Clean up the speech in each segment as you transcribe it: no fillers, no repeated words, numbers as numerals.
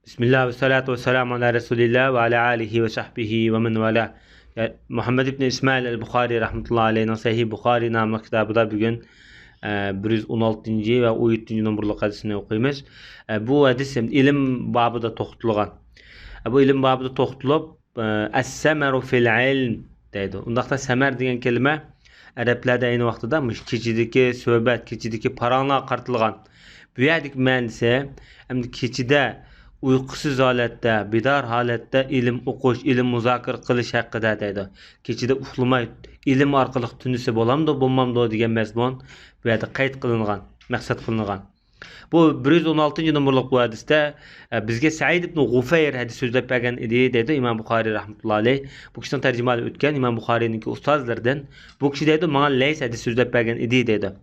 Bismillah ve salatu ve selamu ala Resulillah ve ala alihi ve sahbihi ve men vala. Muhammed ibn İsmail el-Bukhari rahmetullahi aleyhinin Sahih Bukhari namlı kitabıda bugün 116. ve 17. numaralı hadisini okuyumuz. Bu hadis ilim babıda toxtulgan. Bu ilim babıda toxtulup es-semeru fil ilm deydi. Undaqda semer degan kelime Araplarda aynı vaqtida keçidagi söhbət, keçidagi paranlar qartılgan. Bu yerdik mənisi hem keçide uykusuz halatda, bidar halatda ilim o'qish, ilim muzokara qilish haqida deydi. Kechida uxlamay ilim orqali tunisi bo'lamdi, bo'lmamdi degan mazmun bu yerda qayd qilingan, maqsad qilingan. Bu 116 numaralı bu hadisda bizga Said ibn G'ufayr hadis so'zlab bergan edi deydi İmam Buxoriy rahmatullohi alayh. Bu kishining tarjimasi o'tgan İmam Buxoriyning ustozlaridan. Bu kishi deydi, "Menga Lays hadis so'zlab bergan edi" deydi.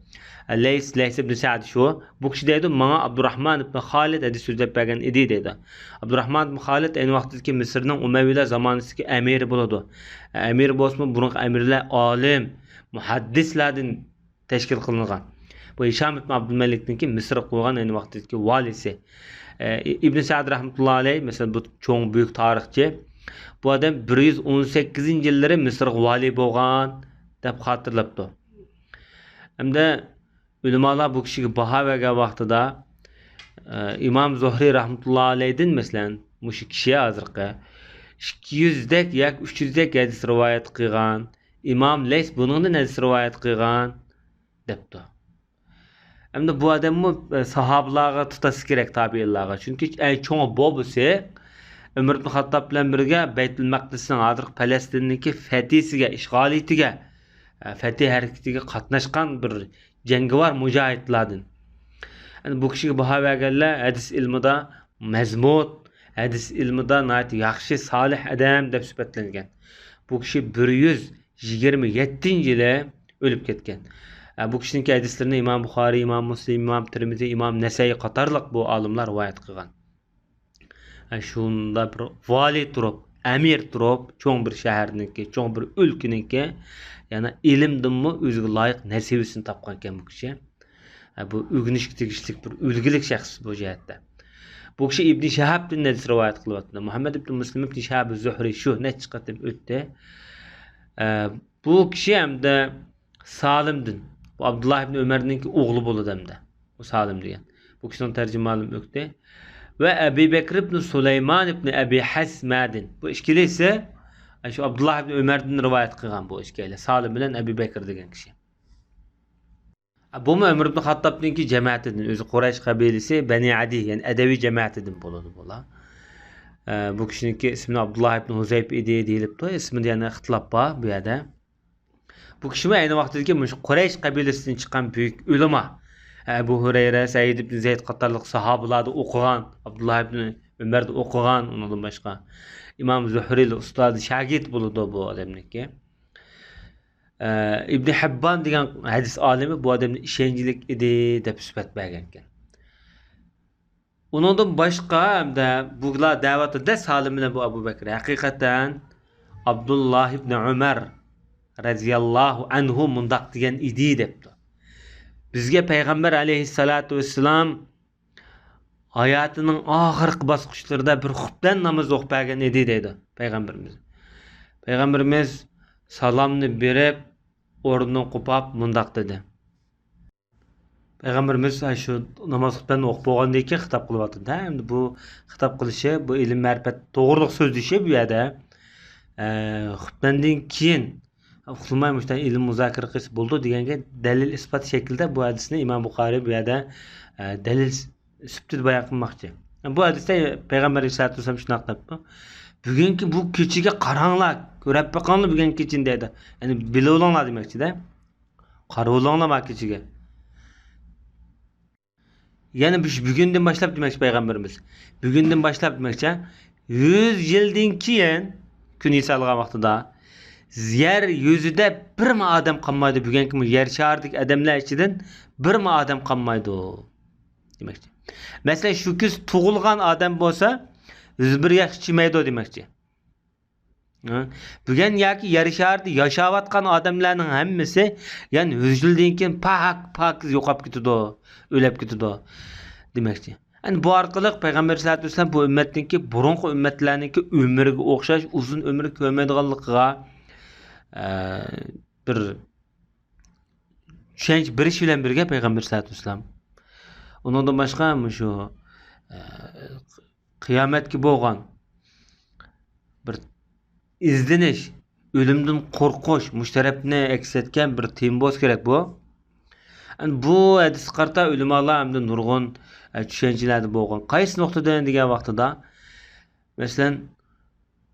Lays ibn Sa'd şu. Bu kishi deydi, "Menga Abdurrahman ibn Xolid hadis so'zlab bergan edi" deydi. Abdurrahman ibn Xolid ayni vaqtdagi Misrning Umayyilar zamonasidagi amiri bo'ladi. Amir bo'lsa, buning amirlar olim, muhaddislardan tashkil qilingan. Bu Hisham ibn Abdülmelik'ninki Mısır kurgan aynı vaktdeki valisi. İbn Sa'd rahmetullahi aleyh mesela bu çok büyük tarihçi. Bu adam 118 yılları Mısır vali bolgan deb hatırlaptı. Hem de ulamalar bu kişiye baha vergen vaxtida İmam Zuhri rahmetullahi aleyh'den mesela bu kişiye azırqı 200'dek yak 300'dek hadis rivayet qilgan. İmam Lays bunun hadis rivayet qilgan debdi. Hem de bu adamı sahabalarga tutası gerek tabiinlarga. Çünkü en çoğu babası Ömer ibn Hattab bilan birga Baytul Maqdisning hozir Falastindagi fatisiga, ishg'oliyatiga, fatih harakatiga qatnashgan bir jangovar mujohidlardan. Yani bu kishiga baho berganlar hadis ilmida mazmut, hadis ilmida nayt yaxshi, solih odam deb sifatlangan. Bu kishi 127-yili o'lib ketgan. Bu kişinin hadislerini İmam Buxoriy, İmam Muslim, İmam Tirmizi, İmam Nesai qatarlıq bu alimlar rivayet qilgan. Şunda bir vali turib, amir turib, çoğun bir şəhərninki, çoğun bir ülkününki, yani ilimdinmi özüge layık nasibisini tapqan ekan bu kişi. Bu ügünüşki tegishlik bir ülgilik şəxs bu cəhətdə. Bu kişi İbn Şahab'dan hadis rivayet qılıbatdı. Muhammed ibn Muslim ibn Şahab az-Zuhri şu ne çıxatıb ötdi. Bu kişi hem de Salim'din. Bu Abdullah ibn Ömer'ninki oğlu bolu demde. Bu Salim diyen. Bu kişinin tercümanım öktü. Ve Ebu Bekir ibn Süleyman ibn Ebi Hasmadin. Bu işkili ise şu Abdullah ibn Ömer'den rivayet kılgan bu işkili. Salim bilen Ebu Bekir diyen kişi. Bu mu Ömer ibn Hattab'ninki cemaatidin. Özü Kureyş kabilesi Beni Adi. Yani edevi cemaatidin boludu bola. Bu kişininki ismini Abdullah ibn Huzeyb idi deyilip de ismini yani ıhtılap var bu yerde. Bu kişi aynı vaxtdaki Quraysh qabilesinden çıkan büyük ulama. Ebu Hureyre, Said ibn Zeyd qatarlıq sahabalarda o'qigan, Abdullah ibn Ömer de o'qigan, ondan başqa. İmam Zuhri'li ustadı şagird bo'ladi bu odamniki. İbn Hibban degan hadis olimi bu odamning ishonchlik edi deb sifatlat bergan ekan. Ondan başqa hamda bular da'vatida Salim bilan bu Abu Bakr haqiqatan Abdullah ibn Ömer radiyallahu anhu mundaq degan idi debdi. Bizga payg'ambar alayhissalatu vesselam hayotining oxirgi bosqichlarida bir xutban namoz o'qib bergan edi deydi payg'ambarimiz. Payg'ambarimiz salomni berib, o'rnidan qo'pab mundaq dedi. Payg'ambarimiz shu namoz xutbani o'qib bo'lgandan keyin xitob qilyapti. Endi bu xitob qilishi, bu ilm ma'rifat to'g'riliq so'zlishi bu yerda xutbandan keyin uxlamay müşten ilim muzakara qilish bo'ldi deganga dalil isbot shaklida bu hadisni İmam Buxoriy bu yerda dalil sübtid bayon qilmoqchi. Bu hadisda payg'ambar alayhisolatu vasallam shunaqa debdi. Bugungi bu kechiga qaranglar, ko'rib boqinglar bugungi kechini dedi. Ya'ni bilib olinglar demoqchi-da. Qarab olinglar bu kechiga. Ya'ni bugundan boshlab demoqchi payg'ambarimiz. Bugundan boshlab demoqchi 100 yildan keyin kun yasalgan vaqtida yer yüzüde bir mi adam kalmaydı bugünkü yer şahardaki adamlar içinden bir mi adam kalmaydı demekçi. Mesela şu kız tuğulgan adam olsa 101 yaş içmeydi o demekçi. Bugün yaki yer şaharda yaşavatkan adamların hemmisi yani 100 yıldan keyin pak yo'qolib ketdi, o'lib ketdi demekçi. Yani bu arkalık Peygamber sallallahu aleyhi ve sellem bu ümmetninki burunqi ümmetlerninki ömürge okşaş uzun ömür ko'rmaydiganligiga bir tushunch berish bilan birga Peygamber sallallahu aleyhi ve sellem undan boshqa şu qiyomatga bo'lgan bir izlenish, ölümden qo'rqish mushtarabni aks etgan bir tema bo'lishi kerak bu. Yani bu hadis qarta ulamalar hamda nurg'un tushunchalarda bo'lgan. Qaysi nuqtadan degan vaqtida masalan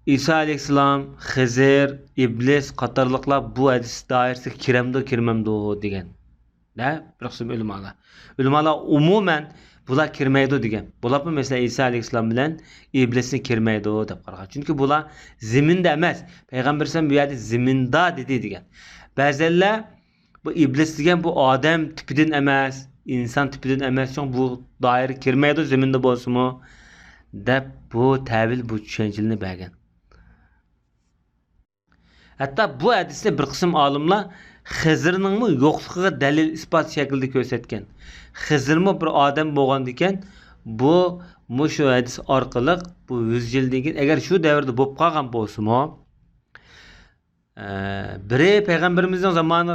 İsa alayhissalom, Xizr, Iblis qatorliqlar bu hadis doirasiga kiramdi, kirmamdi degan. Da bir qism ulamalar. Ulamalar umuman bular kirmaydi degan. Bular mesela İsa alayhissalom bilan iblisni kirmaydi deb qaragan. Chunki bular ziminda emas. Payg'ambar sallam bu yerda ziminda dedi degan. Ba'zilar bu iblis degan bu odam tipidan emas, inson tipidan emas, chunki bu doira kirmaydi ziminda bo'lsa-mu deb bu tavil bu tushunchani bergan. Hatta bu hadisda bir qism olimlar Xizrning yo'qligiga dalil isbot shaklida ko'rsatgan. Xizrmi bir odam bo'lgan ekan, bu mushu hadis orqali bu 100 yildan keyin agar shu davrda bo'lib qolgan bo'lsa-mu, biri payg'ambarimizning zamonida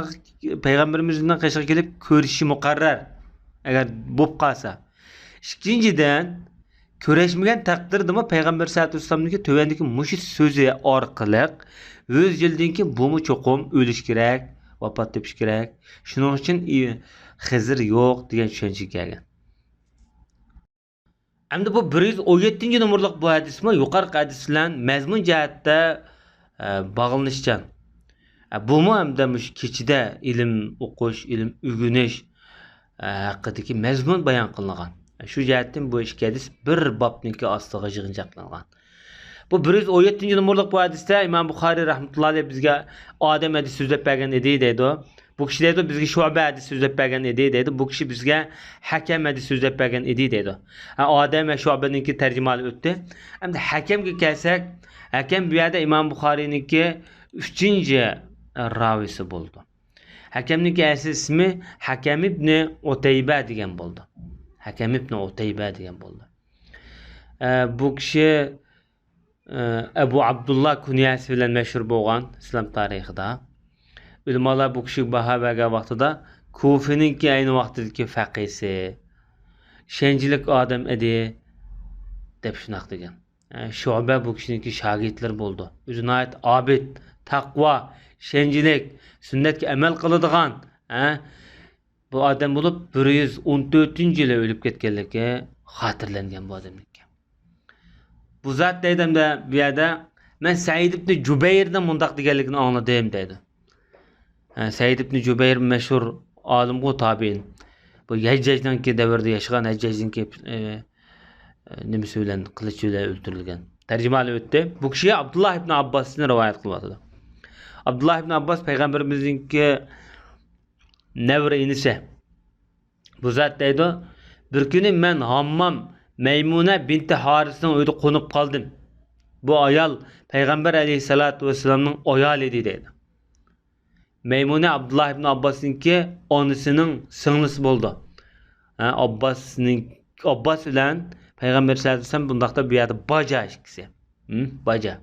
payg'ambarimizning qishga kelib ko'rishi muqarrar agar bo'lib qolsa. Ikkinchidan ko'rishmagan taqdirdami payg'ambar sallallohu alayhi vasallamning tövendeki mushu so'zi orqali 100 yildan keyin bu cho'qim o'lish kerak, vafot tepish kerak. Shuning uchun Xizr yo'q degan tushuncha kelgan. Endi bu 117-numurliq bu hadismi yuqorqi hadis bilan mazmun jihatda bog'lanishchan. Bumi hamda mush kechida ilm o'qish, ilm o'rganish haqidagi mazmun bayon qilingan. Shu jihatdan bu ikki hadis bir bobniki ostiga yig'inchoqlangan. Bu 117-numurliq bu hadisda İmam Buxoriy rahmatullohi alayhi bizga odam hadis so'zlab bergan edi deydi. Bu kishi deydi bizga Shu'ba hadis so'zlab bergan edi deydi. Bu kishi bizga Hakam hadis so'zlab bergan edi deydi. Odam va Shu'baninki tarjimali o'tdi. Endi Hakamga kelsak, Hakam bu yerda İmam Buxoriyniki 3-ravisi bo'ldi. Hakamning asl ismi Hakam ibn Utayba degan bo'ldi. Hakam ibn Utayba degan bo'ldi. Bu kishi Abu Abdullah kunyasi bilan mashhur bo'lgan islom tarixida. Ulamalar bu kishi baho bergan vaqtida Kufininki ayni vaqtdagi faqihsi, shenjilik odam edi deb shunaqa degan. Shu'ba bu kishiniki shogirdlar bo'ldi. O'zini obid, taqvo, shenjilik, sunnatga amal qiladigan, bu odam bo'lib 114-yili o'lib ketganligi xotirlangan bu odamning. Bu zat deydimda bu yerda men Said ibn Jubayrdan mundaq deganligini angladim deydi. Said ibn Jubayr mashhur olim bu tabiin. Bu Hajjajninki davrida yashagan Hajjajninki nima bilan qilich bilan o'ldirilgan. Tarjimali o'tdi. Bu kishi Abdullah ibn Abbosni rivoyat qilyapti. Abdullah ibn Abbos payg'ambarimizning nevri inisi. Bu zat deydi, bir kuni men Hammam Meymuna binti Harisning uyida qo'nib qoldim. Bu ayol payg'ambar alayhisolatu vasallamning ayoli edi deydi. Meymuna Abdullah ibn Abbosninki onasining singlisi bo'ldi. Abbos bilan payg'ambar sallallohu alayhi vasallam bundaqda bu yerda baja ikkisi. Baja.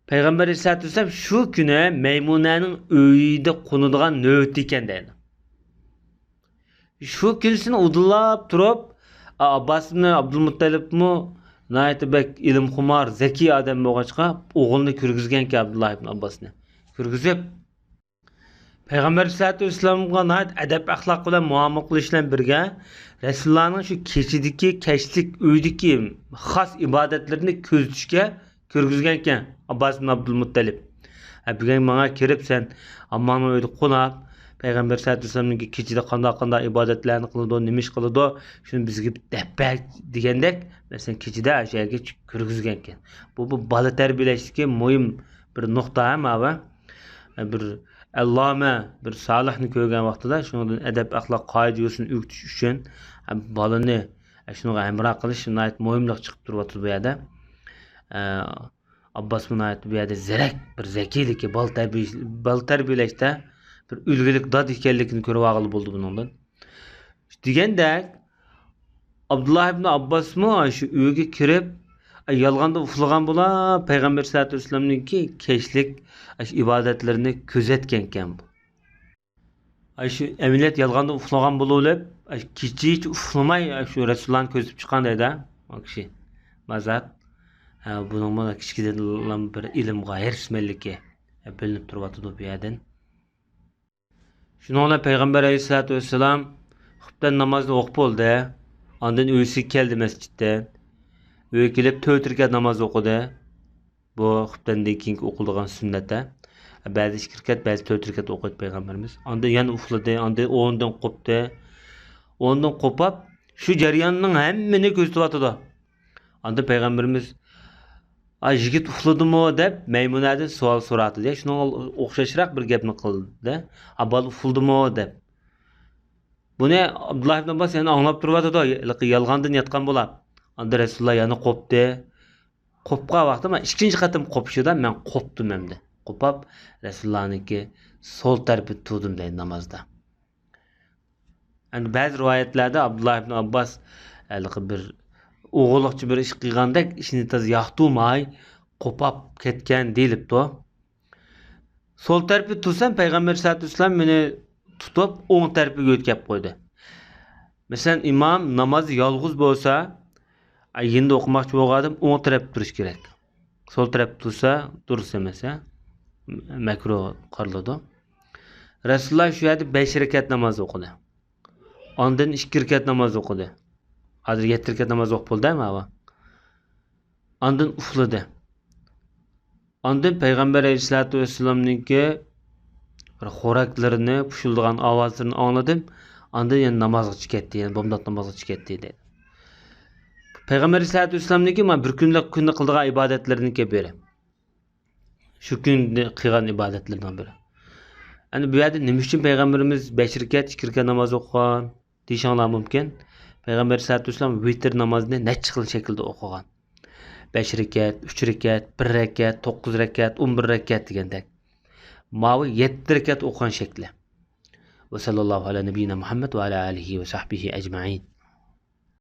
Payg'ambar sallallohu alayhi vasallam shu kuni Meymunaning uyida qo'nadigan navbat ekan deydi. Shu kunisini udulab turib Abbas ibn Abdulmuttalibmi naytibek ilm xumar, zeki odam bo'lg'achqa o'g'ilni kirgizgan-ki Abdullah ibn Abbosni. Kirgizib Payg'ambar sallallohu alayhi vasallamga nayt adab axloq bilan muomala qilish bilan birga Rasulullohning shu kechidagi kashlik uydagi xos ibodatlarini ko'zitishga kirgizgan-ki Abbas ibn Abdulmuttalib. Bugun menga kirib sen ammoning uyida qo'nab Payg'ambar sallallohu alayhi vasallamning kechida qanday ibodatlarni qiladi, nima ish qiladi, shuni bizga debak degandek, masalan kechida ashyaga kirgizgan ekan. Bu bola tarbiyalashdagi muhim bir nuqta ama bir alloma bir solihni ko'rgan vaqtida shundan adab axloq qoida yo'lini o'rgatish uchun bolani shunga amra qilish shunday muhimlik chiqib turibdi bu yerda. Abbos bunayt bu yerda zirak bir zakiylik bol tarbiyalashda bir ulgulik dod ekanligini ko'rib olib bo'ldi bundan. Deganda Abdullah ibn Abbas mı şu uyga kirib yolg'onda uxlagan bo'la payg'ambar sallallohu alayhi vasallamningki kechlik ibodatlarini kuzatgan ekan bu. Şu amaliyot yolg'onda uxlagan bo'lib kecha hech uxlamay shu rasulullohni ko'zib chiqqan edi o kishi mazhab. Buning mana kichkinadan bir ilmga hirsmanligi bilinib turibdi bu yerdan. Shuningla payg'ambar alayhisolatu vassalam xuftan namozni o'qib bo'ldi. Ondan uysiga keldi masjiddan. Uyga kelib 4 rakat namoz o'qidi. Bu xuftandan keyin o'qiladigan sunnatda. Ba'zi 2 rakat, ba'zi 4 rakat o'qiydi payg'ambarimiz. Ondan yana uxladi, ondan o'rnidan qopdi. O'rnidan qopab shu jarayonning hammini ko'rsatyapti. Ondan payg'ambarimiz yigit uxladimi deb Maymunadan savol so'radi. Shunga o'xshashroq bir gapni qildi. Abal uxladimi deb. Buni Abdullah ibn Abbas yani anglab turibdi. Yolg'ondan yotgan bo'lib. Onda Rasululloh yana qopdi. Qopqa vaqtda men ikkinchi qatim qopishida men qopdim endi. Qopab Rasulullohniki sol tarafga turdim deydi namozda. Yani ba'zi rivoyatlarda Abdullah ibn Abbas bir o'g'illikchi bir ish qilgandek ishni tez yoqtirmay qopab ketgan deyilibdi. Sol tarafga tursam payg'ambar sallallohu alayhi vasallam meni tutib o'ng tarafiga o'tkazib qo'ydi. Masalan imom namozi yolg'iz bo'lsa, endi o'qimoqchi bo'lgandim o'ng tarafga turish kerak. Sol tarafga tursa, durust emas, makruh qariladi. Rasululloh shu yerda 5 rakat namoz o'qidi. Ondan 2 rakat namoz o'qidi. Hozir 7 rakat namoz o'qib bo'ldimi ava? Ondan uxladi. Ondan payg'ambar alayhisolatu vasallamningki bir xo'raklarini, pushildigan ovozlarini angladim. Ondan yana namozga chiqdi, yani bomdod namozga chiqdi dedi. Payg'ambar alayhisolatu vasallamningki men bir kunlik kunda qildigan ibodatlarini beri. Shu kunda qilgan ibodatlardan biri. Yani bu yerda nima uchun payg'ambarimiz 5 rakat, 2 rakat namoz o'qigan deyishinglar mumkin. Payg'ambar sallallohu alayhi vasallam vitr namozini necha xil shaklda o'qigan. 5 rakat, 3 rakat, 1 rakat, 9 rakat, 11 rakat degandek. Mavi 7 rakat o'qigan shakli. Va sallallohu ala nabiyina Muhammad va ala alihi va sahbihi ajma'in.